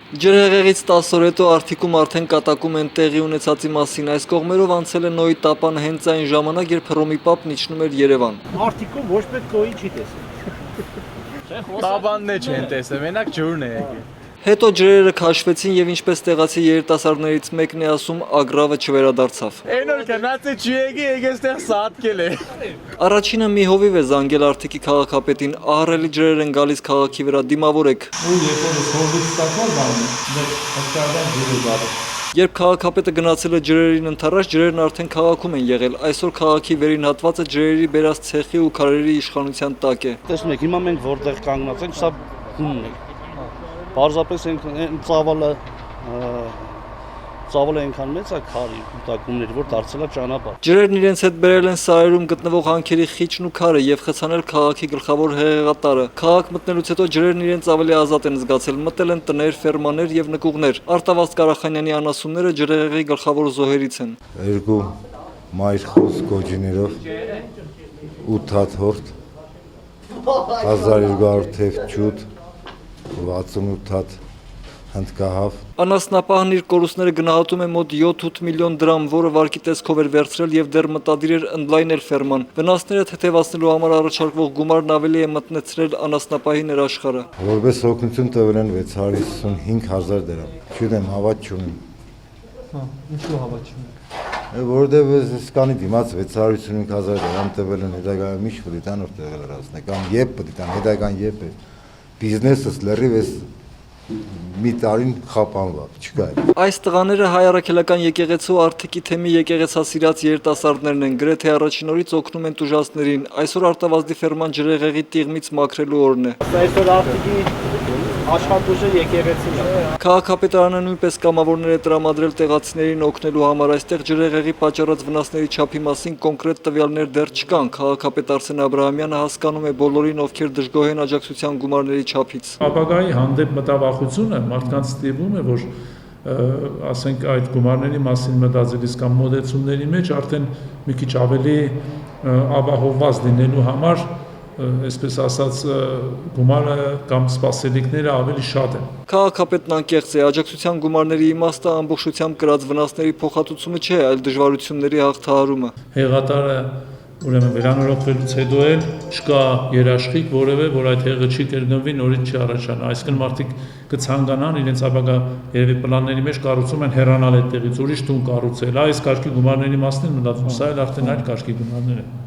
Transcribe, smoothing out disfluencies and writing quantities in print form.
Ջրհեղեղից 10 օր հետո Արթիկում արդեն կատակում են տեղի ունեցածի մասին։ Այս կողմերով անցել է Նոյի տապան հենց այն ժամանակ, երբ Հռոմի պապն իջնում էր Երևան։ Արթիկում ոչ մեկ Նոյի չի տեսել։ Տապանն է չեն տեսել, մենակ ջուրն է եկել։ Հետո ջրերը քաշվեցին եւ ինչպես տեղացի երիտասարդներից մեկն է ասում, ագրավը չվերադարձավ։ Այն որ գնացի չի եկի, եկեստեղ սատկել է։ Առաջինը մի հովիվ է զանգել Արթիկի քաղաքապետին, ահռելի ջրեր են գալիս քաղաքի վրա, դիմավորեք։ Ու երբ որ հովից ստացալ բանը, մեր հսկայական ջուրը գալու։ Երբ քաղաքապետը գնացել է ջրերին ընթരാճ, ջրերն արդեն քաղաքում են եղել։ Այսօր քաղաքի վերին հատվածը ջրերի բերած ցեխի ու քարերի իշխանության տակ է։ Տեսնում եք, հիմա մենք որտեղ կանգնած ենք, սա գումն է։ Պարզապես ծավալը այնքան մեծ է քարի կուտակումներ, որ դարձել է ճանապարհ։ Ջրերն իրենց հետ բերել են սարերում գտնվող հանքերի խիճն ու քարը եւ խցանել քաղաքի գլխավոր հեղեղատարը։ Քաղաք մտնելուց հետո ջրերն իրենց ավելի ազատ են զգացել, մտել են տներ, ֆերմաներ եւ նկուղներ։ Արտավազդ Ղարախանյանի անասունները ջրհեղեղի գլխավոր զոհերից են։ Երկու մայր խոս գոջիներով 8 հատ հորդ 1200 թև ջուտ 68 հատ հնդկահավ։ Անասնապահն իր կորուստները գնահատում է մոտ 7-8 միլիոն դրամ, որը վարկի տեսքով էր վերցրել եւ դեռ մտադիր էր ընդլայնել ֆերման։ Վնասները թեթևացնելու համար առաջարկվող գումարն ավելի է մտնեցրել անասնապահի ներաշխարը։ Որպես օգնություն տվել են 655,000 դրամ։ Չունեմ, հավատ չունեմ։ Ինչու հավատ չունեք։ Որտեղ սկանի դիմաց 655,000 դրամ տվել են հետագայում ինչ պետք է տան որ տեղել ռասնե կամ եփ պետք է տան հետագան եփ է։ Բիզնեսս լրիվ է մի տարին խափանված չկա։ Այս տղաները հայ առաքելական եկեղեցու Արթիկի թեմի եկեղեցասիրած երիտասարդներն են, գրեթե առաջին օրից օգնում են տուժածներին։ Այսօր Արտավազդի ֆերման ջրհեղեղի տիղմից մաքրելու օրն է։ Այսօր Արթիկի աշխատուժը եկեղեցին է։ Քաղաքապետարանը նույնպես կամավորներ է տրամադրել տեղացիներին օգնելու համար։ Այստեղ ջրհեղեղի պատճառած վնասների չափի մասին կոնկրետ տվյալներ դեռ չկան։ Քաղաքապետ Արսեն Աբրահամյանը հասկանում է բոլորին, ովքեր դժգոհ են աջակցության գումարների չափից։ Ապագայի հանդեպ մտավախությունը մարդկանց ստիպում է, որ ասենք այդ գումարների մասին մտածելիս կամ մոդեցումների մեջ արդեն մի քիչ ավելի ապահովված լինելու համար այսպես ասած գումարը կամ սպասելիքները ավելի շատ են։ Քաղաքապետն անկեղծ է, աջակցության գումարների իմաստը ամբողջությամբ կրած վնասների փոխհատուցումը չէ, այլ դժվարությունների հաղթահարումը։ Հեղատարը ուրեմն վերանորոգվելուց հետո էլ չկա երաշխիք որևէ, որ այդ հեղը չի կրկնվի, նորից չի առաջանա։ Այսինքն մարդիկ կցանկանան իրենց ապագա երևի պլանների մեջ կառուցում են հեռանալ այդտեղից, ուրիշ տուն կառուցել։ Այս կարգի գումարների մասին մտածում, սա էլ արդեն այլ կարգի գումարներ են։